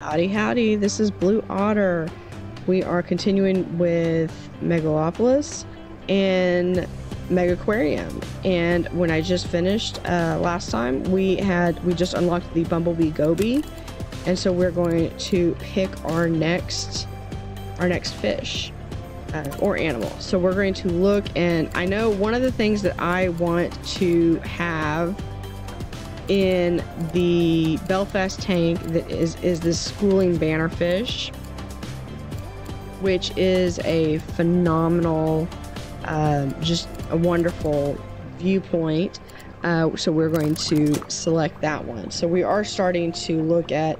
Howdy Howdy, this is Blue Otter. We are continuing with Megalopolis and Megaquarium. And when I just finished last time, we just unlocked the Bumblebee Goby. And so we're going to pick our next fish or animal. So we're going to look, and I know one of the things that I want to have in the Belfast tank that is this schooling bannerfish, which is a phenomenal, just a wonderful viewpoint. So we're going to select that one. So we are starting to look at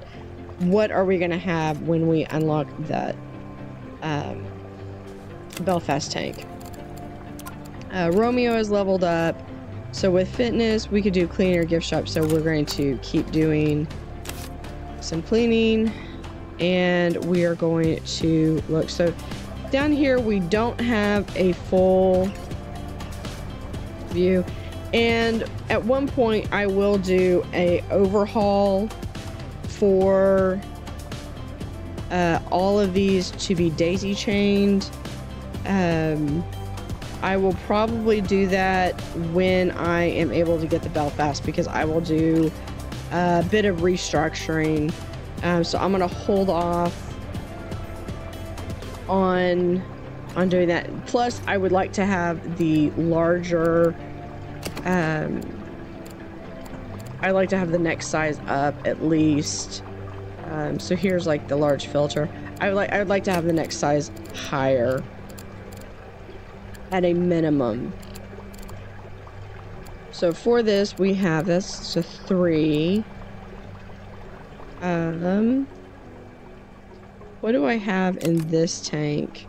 what are we going to have when we unlock that Belfast tank. Romeo is leveled up. So with fitness, we could do cleaner gift shop. So we're going to keep doing some cleaning, and we are going to look. So down here, we don't have a full view. And at one point, I will do a overhaul for all of these to be daisy chained. I will probably do that when I am able to get the Belfast, because I will do a bit of restructuring. So I'm going to hold off on doing that. Plus, I would like to have the larger, I'd like to have the next size up at least. So here's like the large filter. I would like to have the next size higher at a minimum. So for this, we have this to 3. What do I have in this tank?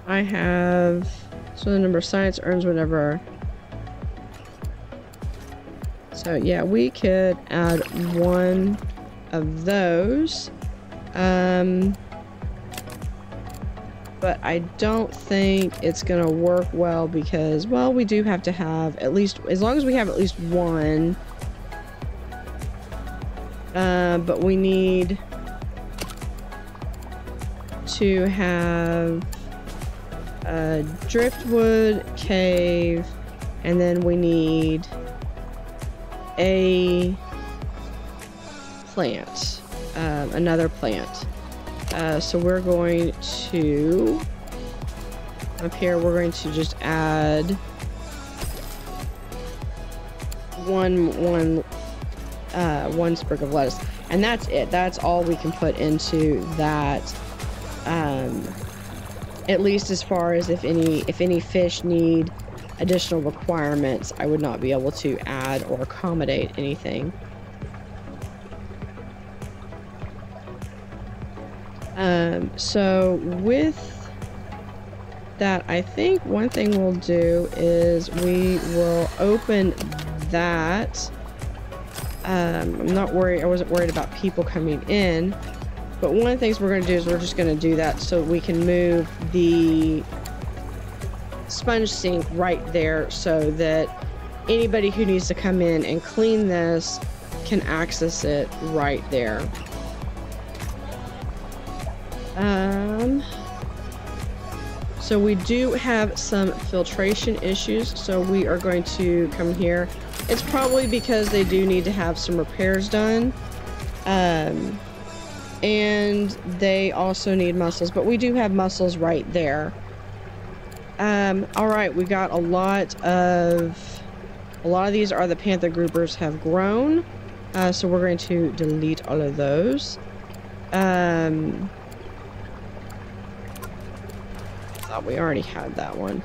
I have, so the number of science earns whenever. So yeah, we could add one of those. But I don't think it's gonna work well because, well, we do have to have at least, as long as we have at least one. But we need to have a driftwood cave, and then we need a plant, another plant. So we're going to, up here, we're going to just add one sprig of lettuce, and that's it. That's all we can put into that. At least as far as if any fish need additional requirements, I would not be able to add or accommodate anything. So with that, I think one thing we'll do is we will open that. I'm not worried. I wasn't worried about people coming in, but one of the things we're going to do is we're just going to do that so we can move the sponge sink right there so that anybody who needs to come in and clean this can access it right there. So we do have some filtration issues, so we are going to come here. It's probably because they do need to have some repairs done, and they also need mussels, but we do have mussels right there. All right, we got a lot of these are the panther groupers have grown, so we're going to delete all of those. Thought we already had that one.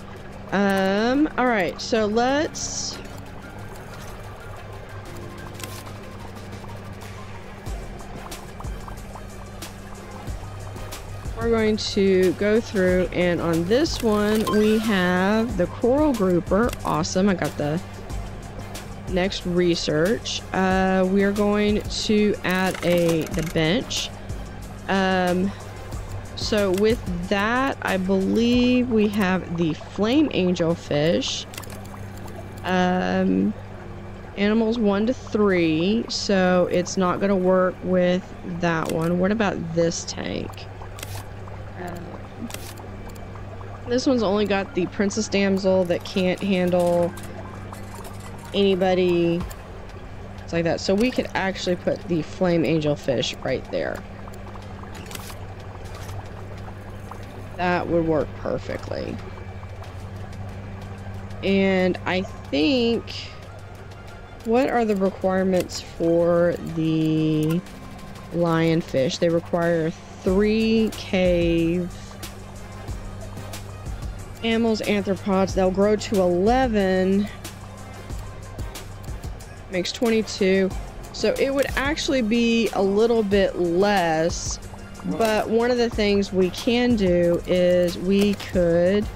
All right, so we're going to go through, and on this one we have the coral grouper. Awesome. I got the next research. We are going to add the bench. So with that, I believe we have the flame angel fish. Animals 1 to 3, so it's not going to work with that one. What about this tank? This one's only got the princess damsel that can't handle anybody. It's like that. So we could actually put the flame angel fish right there. That would work perfectly. And I think... What are the requirements for the lionfish? They require 3 cave mammals, arthropods. They'll grow to 11. Makes 22. So it would actually be a little bit less. But one of the things we can do is we could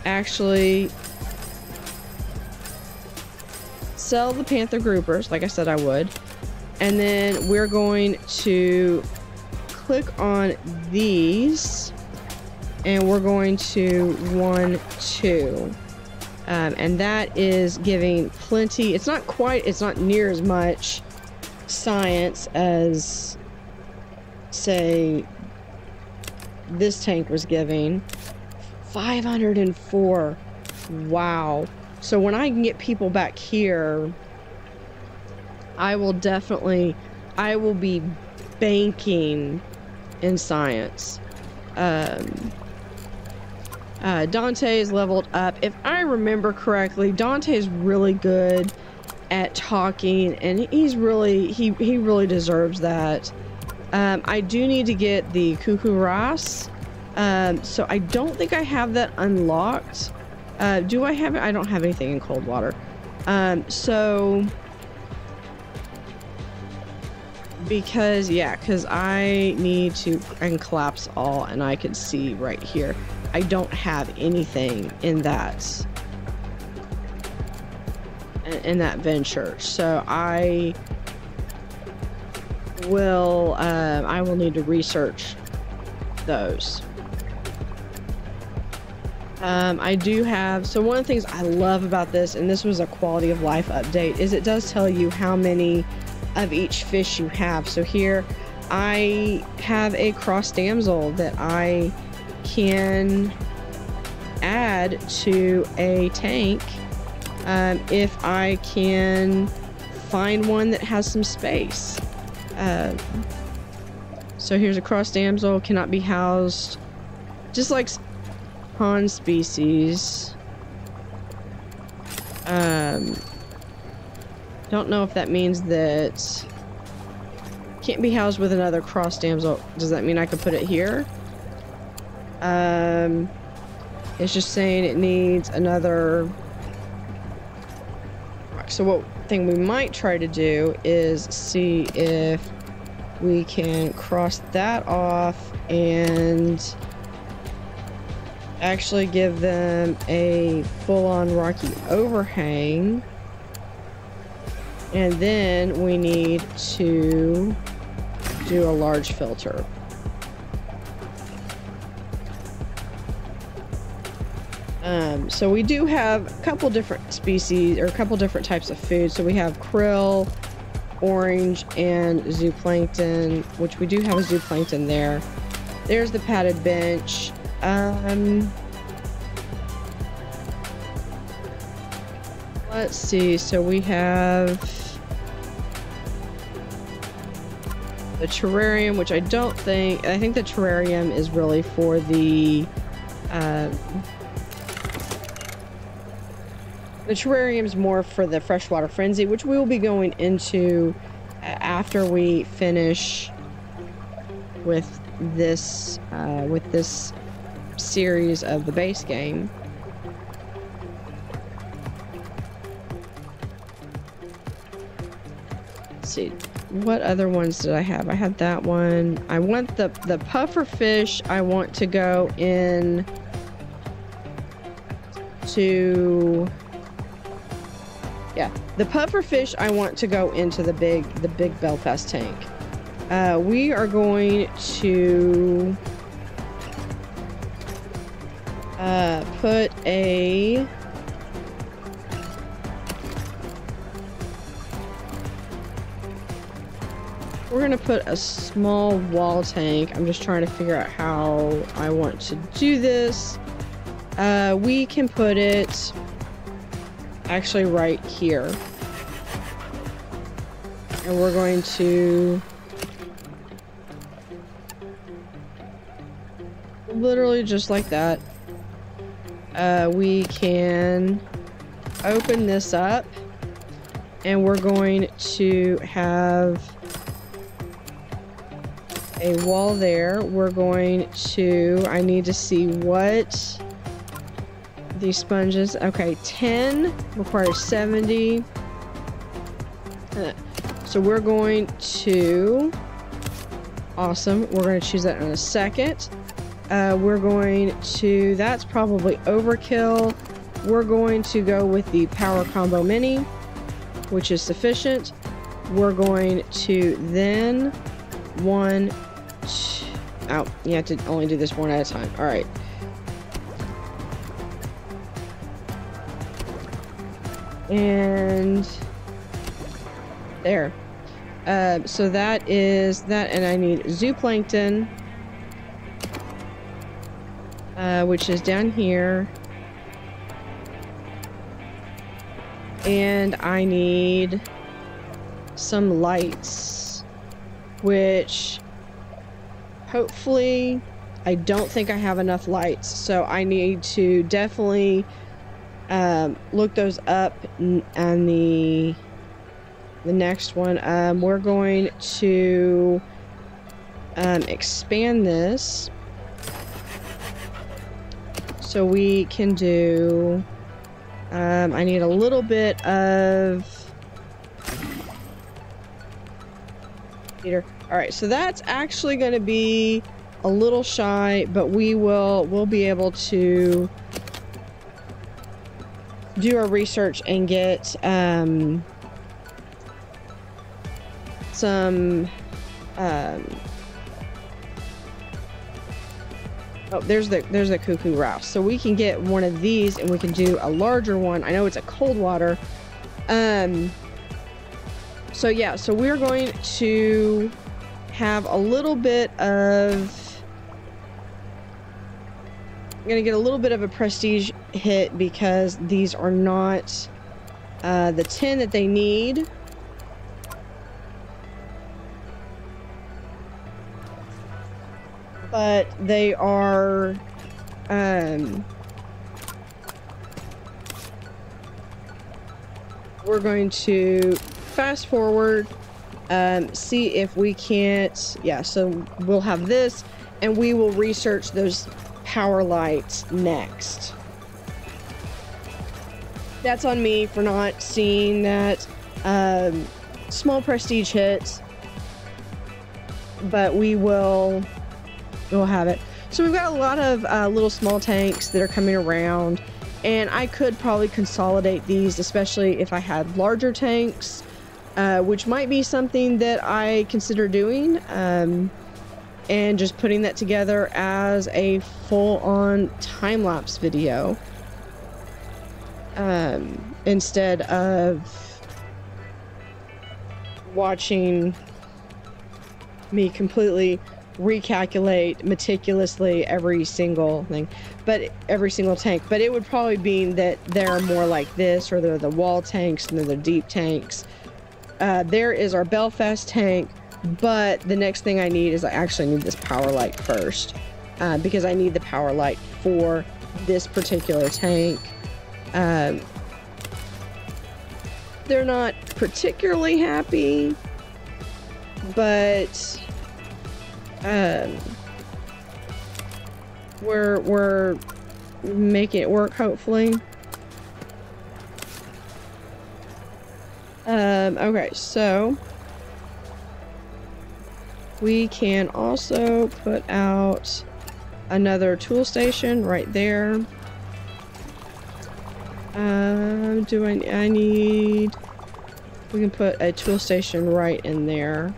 actually sell the panther groupers, like I said I would, and then we're going to click on these and we're going to 1, 2, and that is giving plenty. It's not near as much science as, say, this tank was giving. 504. Wow. So when I can get people back here, I will be banking in science. Dante is leveled up. If I remember correctly, Dante is really good at talking, and he really deserves that. I do need to get the cuckoo ras. So I don't think I have that unlocked. Do I have it? I don't have anything in cold water. So because I can collapse all, and I can see right here. I don't have anything in that venture. So I will need to research those. I do have, so one of the things I love about this, and this was a quality of life update, is it does tell you how many of each fish you have. So here I have a cross damsel that I can add to a tank if I can find one that has some space. So here's a cross damsel, cannot be housed, just like pond species. Don't know if that means that can't be housed with another cross damsel. Does that mean I could put it here? It's just saying it needs another. So what thing we might try to do is see if we can cross that off and actually give them a full-on rocky overhang. And then we need to do a large filter. So we do have a couple different species, or a couple different types of food. So we have krill, orange, and zooplankton, which we do have a zooplankton there. There's the padded bench. Let's see, so we have the terrarium, which I think the terrarium is really for the terrarium's more for the freshwater frenzy, which we will be going into after we finish with this series of the base game. Let's see, what other ones did I have? I had that one. I want the puffer fish. I want to go in to, yeah, the puffer fish. I want to go into the big Belfast tank. We are going to put a We're gonna put a small wall tank. I'm just trying to figure out how I want to do this. We can put it actually right here. And we're going to literally just like that. We can open this up and we're going to have a wall there. We're going to, I need to see what these sponges, okay, 10 requires 70. So we're going to, awesome, we're going to choose that in a second. We're going to, that's probably overkill. We're going to go with the Power Combo Mini, which is sufficient. We're going to then oh, you have to only do this one at a time. All right. And there. So that is that, and I need zooplankton, which is down here. And I need some lights, which hopefully, I don't think I have enough lights, so I need to definitely look those up on the next one. We're going to expand this so we can do I need a little bit of Peter. All right, so that's actually going to be a little shy, but we'll be able to do our research and get some oh, there's the cuckoo rouse. So we can get one of these and we can do a larger one. I know it's a cold water. So yeah, so we're going to have a little bit of, I'm gonna get a little bit of a prestige hit because these are not the 10 that they need. But they are we're going to fast forward, see if we can't, yeah, so we'll have this and we will research those power lights next. That's on me for not seeing that small prestige hit, but we'll have it. So we've got a lot of little small tanks that are coming around, and I could probably consolidate these, especially if I had larger tanks, which might be something that I consider doing, and just putting that together as a full-on time-lapse video, instead of watching me completely recalculate meticulously every single thing, but every single tank. But it would probably mean that they're more like this, or they're the wall tanks and they're the deep tanks. There is our Belfast tank, but the next thing I need is I actually need this power light first, because I need the power light for this particular tank. They're not particularly happy, but we're making it work, hopefully. Okay, so we can also put out another tool station right there. I need, we can put a tool station right in there.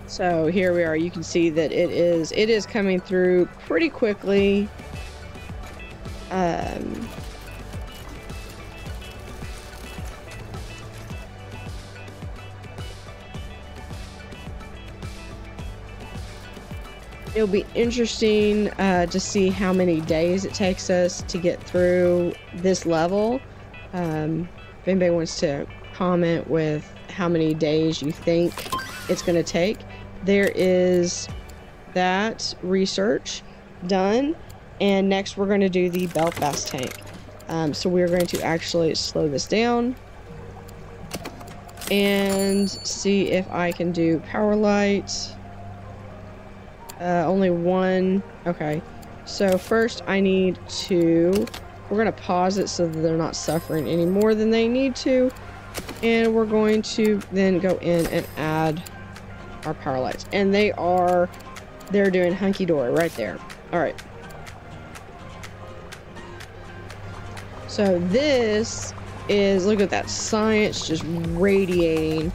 So here we are. You can see that it is coming through pretty quickly. It'll be interesting to see how many days it takes us to get through this level. If anybody wants to comment with how many days you think it's going to take. There is that research done, and next we're going to do the Belfast tank. So we're going to actually slow this down and see if I can do power light. Only one. Okay, so first I need to, we're going to pause it so that they're not suffering any more than they need to, and we're going to then go in and add our power lights, and they're doing hunky-dory right there. All right, so this is, look at that science just radiating.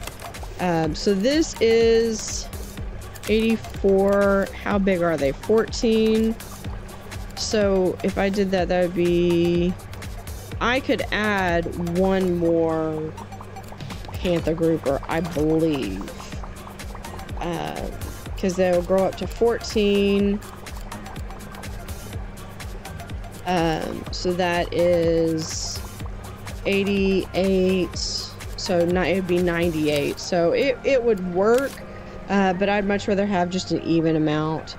So this is 84. How big are they? 14. So if I did that, that would be, I could add one more panther grouper, I believe, because they'll grow up to 14. So that is 88. So it would be 98. So it would work, but I'd much rather have just an even amount.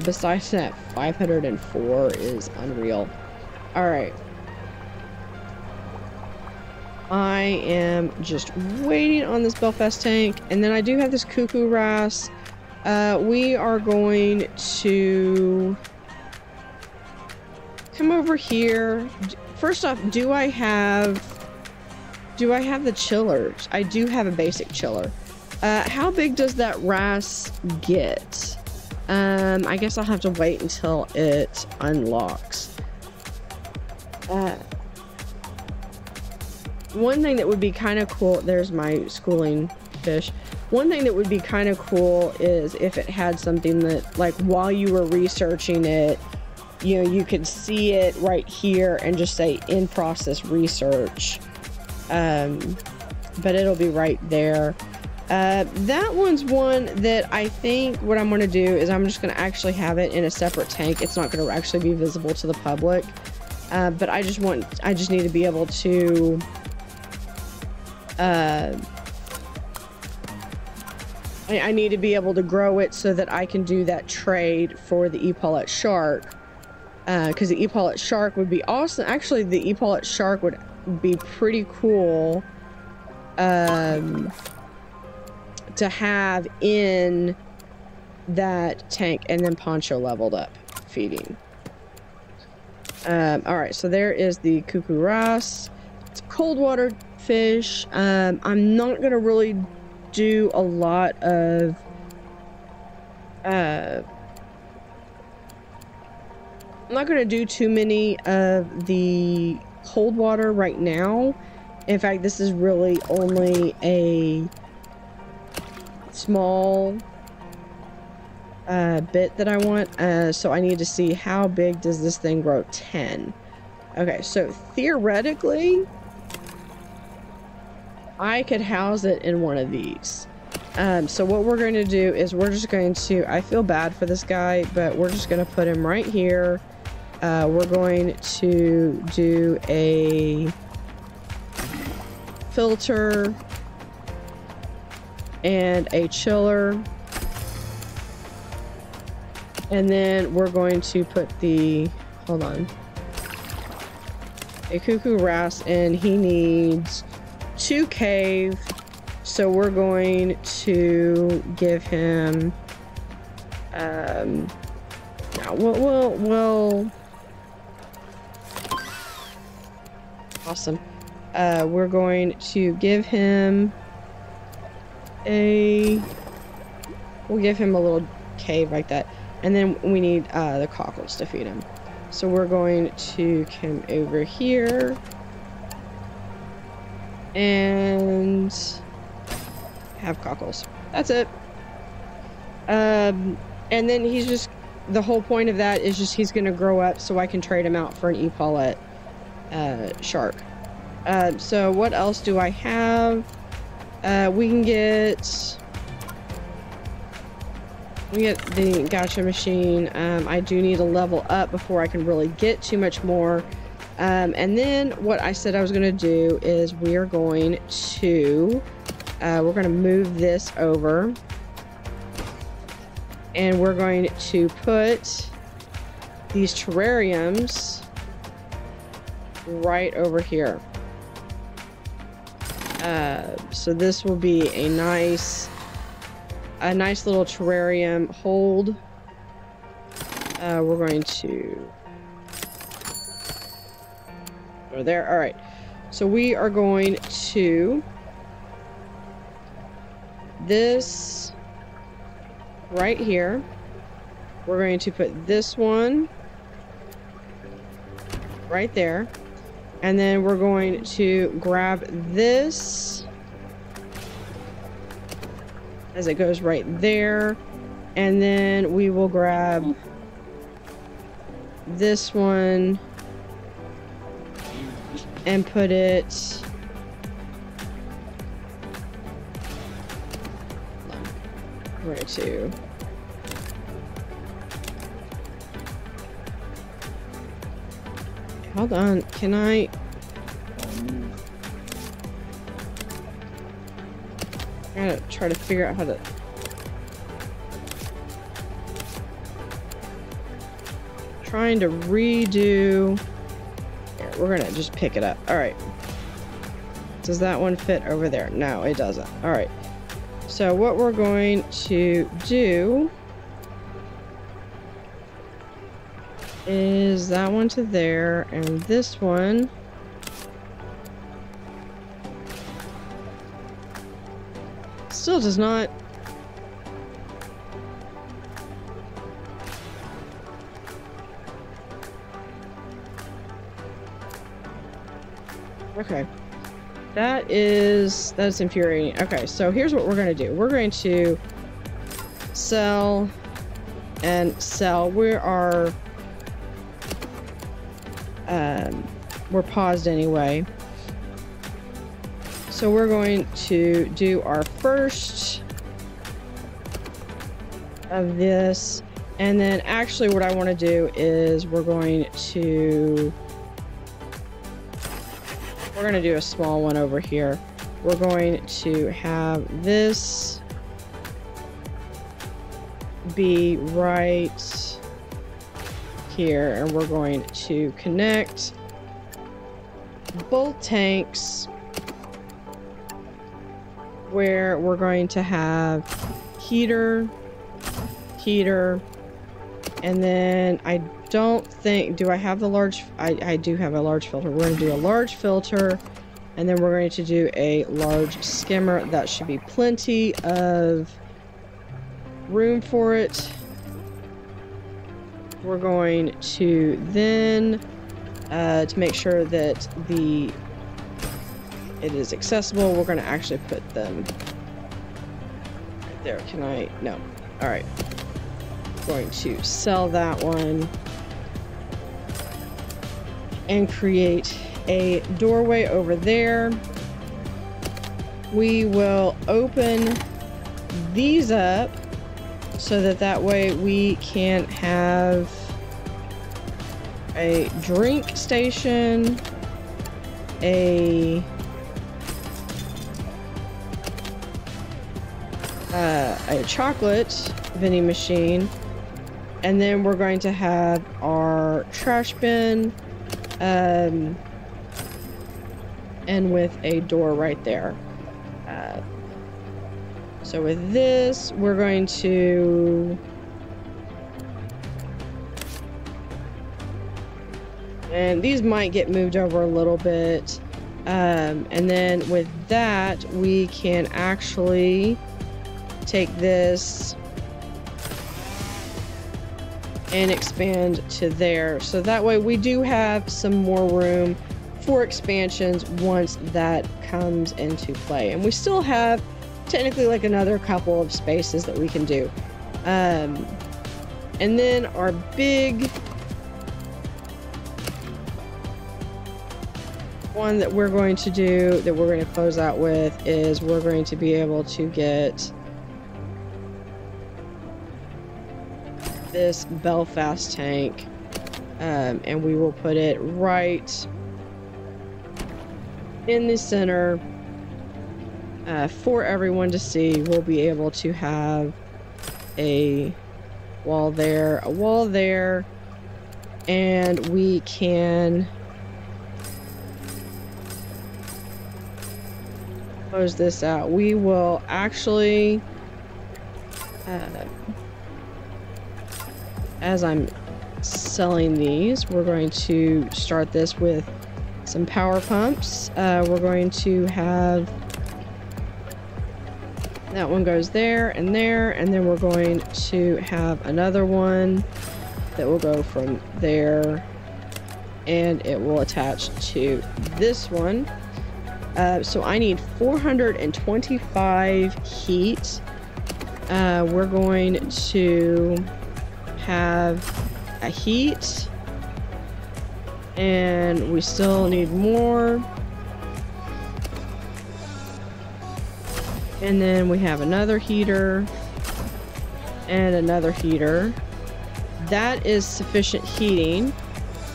Besides that, 504 is unreal. All right. I am just waiting on this Belfast tank, and then I do have this cuckoo wrasse. We are going to come over here. First off, do I have the chillers? I do have a basic chiller. How big does that wrasse get? I guess I'll have to wait until it unlocks. One thing that would be kind of cool, there's my schooling fish. One thing that would be kind of cool is if it had something that, like, while you were researching it, you know, you could see it right here and just say in process research. But it'll be right there. That one's one that I think what I'm going to do is I'm just going to actually have it in a separate tank. It's not going to actually be visible to the public. But I just need to be able to I need to be able to grow it so that I can do that trade for the epaulet shark, because the epaulet shark would be awesome. Actually, the epaulet shark would be pretty cool to have in that tank, and then Poncho leveled up feeding. All right, so there is the cuckoo wrasse. It's a cold water fish. I'm not gonna really do a lot of I'm not gonna do too many of the cold water right now. In fact, this is really only a small bit that I want. So I need to see how big does this thing grow. 10. Okay, so theoretically I could house it in one of these. So what we're going to do is we're just going to, I feel bad for this guy, but we're just going to put him right here. We're going to do a filter and a chiller. And then we're going to put the, hold on, a cuckoo wrasse, and he needs 2 cave. So we're going to give him, we'll awesome. We're going to give him we'll give him a little cave like that. And then we need the cockles to feed him. So we're going to come over here and have cockles. That's it. And then he's just, the whole point of that is just he's gonna grow up so I can trade him out for an epaulet shark. So what else do I have? We can get We get the gacha machine. I do need to level up before I can really get too much more. And then what I said I was going to do is we are going to move this over. And we're going to put these terrariums right over here. So this will be a nice little terrarium hold. We're going to go there. All right. So we are going to this right here. We're going to put this one right there. And then we're going to grab this as it goes right there. And then we will grab this one and put it right to hold on, can I gotta try to figure out how to trying to redo here, we're gonna just pick it up. All right, does that one fit over there? No, it doesn't. All right, so what we're going to do is that one to there, and this one still does not. Okay, that's infuriating. Okay, so here's what we're going to do. We're going to sell and sell. We're paused anyway. So we're going to do our first of this. And then actually what I want to do is we're going to do a small one over here. We're going to have this be right here, and we're going to connect both tanks where we're going to have heater, and then I don't think, do I have the large, I do have a large filter. We're going to do a large filter, and then we're going to do a large skimmer. That should be plenty of room for it. We're going to then, to make sure that it is accessible, we're going to actually put them right there. Can I? No. All right. Going to sell that one and create a doorway over there. We will open these up so that way we can have a drink station, a chocolate vending machine, and then we're going to have our trash bin, and with a door right there. So with this, we're going to, and these might get moved over a little bit, and then with that, we can actually take this and expand to there. So that way we do have some more room for expansions once that comes into play. And we still have technically like another couple of spaces that we can do. And then our big one that we're going to do, that we're going to close out with, is we're going to be able to get this Belfast tank, and we will put it right in the center for everyone to see. We'll be able to have a wall there, a wall there, and we can close this out. We will actually, as I'm selling these, we're going to start this with some power pumps. We're going to have that one goes there, and then we're going to have another one that will go from there, and it will attach to this one. So I need 425 heat. We're going to have a heat, and we still need more. And then we have another heater and another heater. That is sufficient heating.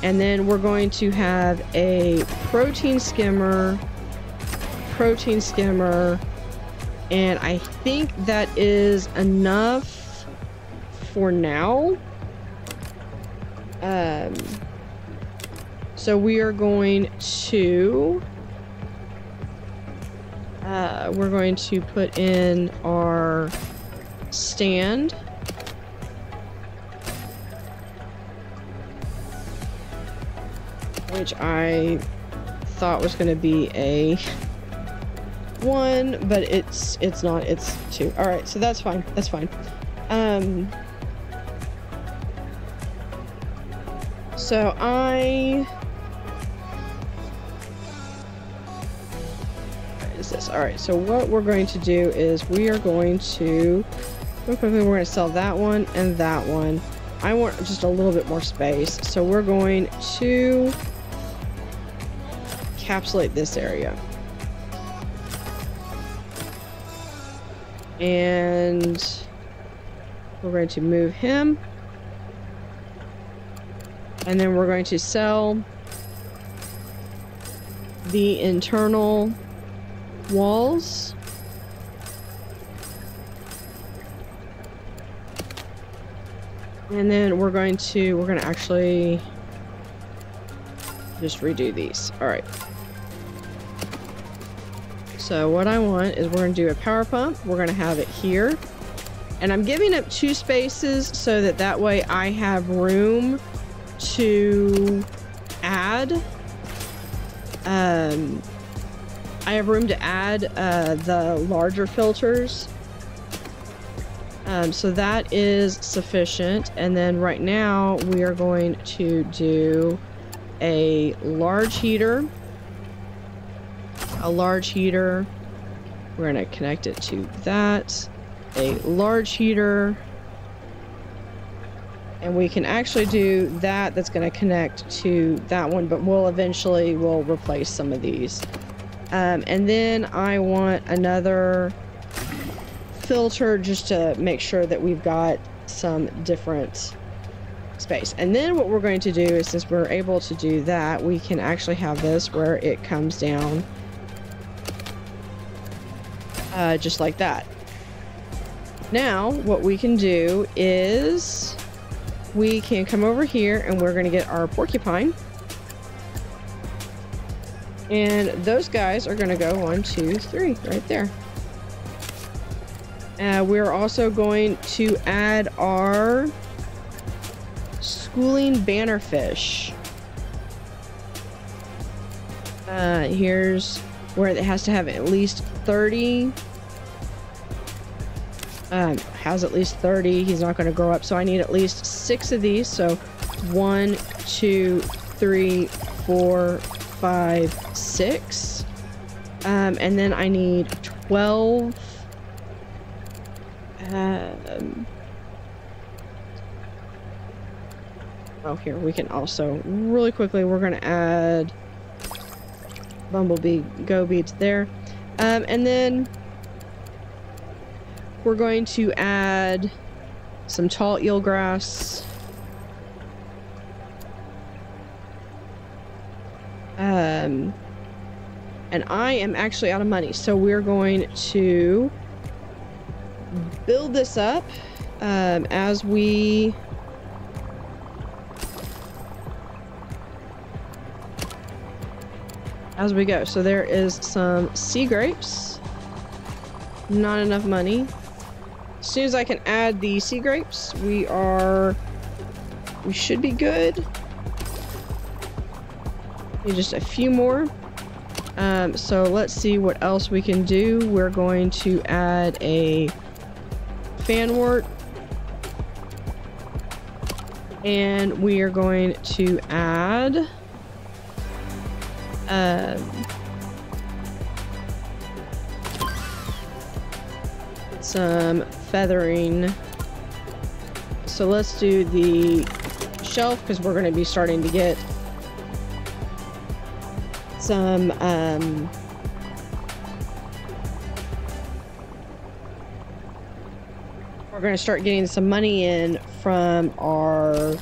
And then we're going to have a protein skimmer, and I think that is enough for now. So we are going to we're going to put in our stand, which I thought was going to be a 1, but it's not, it's 2. All right, so that's fine. That's fine. So what is this? All right, so what we're going to do is we are going to real quickly, we're going to sell that one and that one. I want just a little bit more space, so we're going to encapsulate this area. And we're going to move him. And then we're going to sell the internal walls. And then we're going to actually just redo these. All right. So what I want is we're going to do a power pump. We're going to have it here. And I'm giving up 2 spaces so that way I have room to add. I have room to add the larger filters. So that is sufficient. And then right now we are going to do a large heater. We're going to connect it to that. A large heater. And we can actually do that. That's going to connect to that one, but we'll replace some of these. And then I want another filter just to make sure that we've got some different space. And then what we're going to do is, since we're able to do that, we can actually have this where it comes down just like that. Now what we can do is we can come over here and we're going to get our porcupine, and those guys are going to go 1, 2, 3 right there. We're also going to add our schooling bannerfish. Here's where it has to have at least 30. Has at least 30. He's not going to grow up, so I need at least 6 of these. So 1, 2, 3, 4, 5, 6. And then I need 12. Oh, here we can also really quickly. We're going to add bumblebee go beads there, and then we're going to add some tall eelgrass. And I am actually out of money, so we're going to build this up as we go. So there is some sea grapes. Not enough money. As soon as I can add the sea grapes, we should be good. Need just a few more. So let's see what else we can do. We're going to add a fanwort. And we are going to add some feathering. So let's do the shelf because we're going to be starting to get some we're going to start getting some money in from our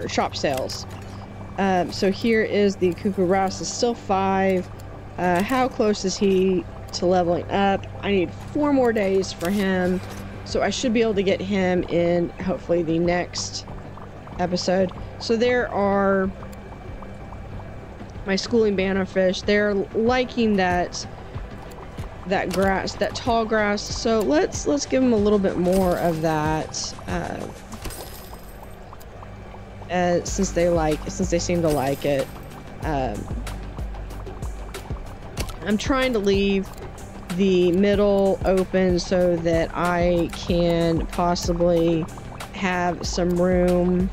shop sales. So here is the cuckoo Rouse is still 5. How close is he to leveling up? I need 4 more days for him, so I should be able to get him in hopefully the next episode. So there are my schooling bannerfish. They're liking that grass, that tall grass. So let's give them a little bit more of that. Since they seem to like it. I'm trying to leave the middle open so that I can possibly have some room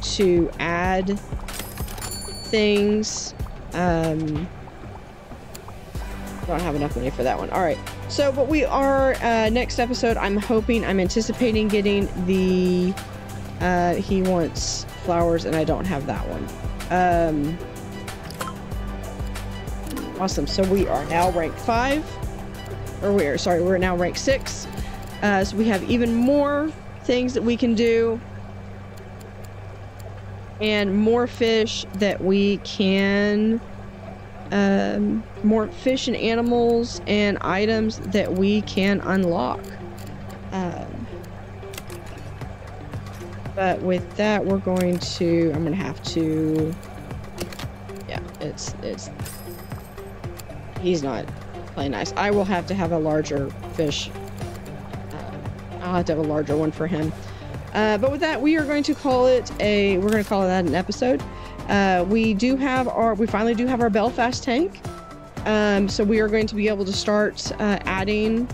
to add things. Don't have enough money for that one. All right. So, but we are next episode. I'm anticipating getting the. He wants flowers, and I don't have that one. Awesome. So we are now rank 5, or we're now rank 6. So we have even more things that we can do, and more fish that we can. More fish and animals and items that we can unlock. But with that, I'm gonna have to, yeah, he's not playing nice. I will have to have a larger fish. I'll have to have a larger one for him. But with that, we are going to call it an episode. We finally do have our Belfast tank. So we are going to be able to start adding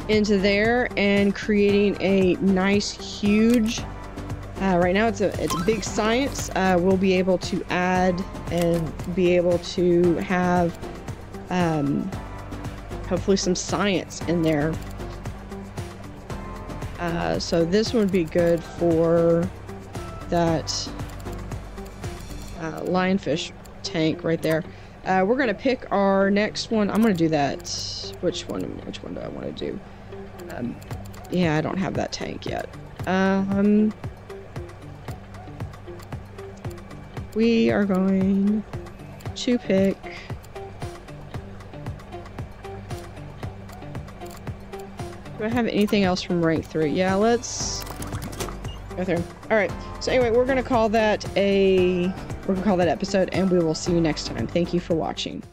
into there and creating a nice, huge. Right now it's a big science. We'll be able to add and be able to have hopefully some science in there. So this would be good for that lionfish tank right there. We're gonna pick our next one. I'm gonna do that. Which one do I want to do? Yeah, I don't have that tank yet. We are going to pick. Do I have anything else from rank 3? Yeah, let's go through. All right. So anyway, we're gonna call that episode, and we will see you next time. Thank you for watching.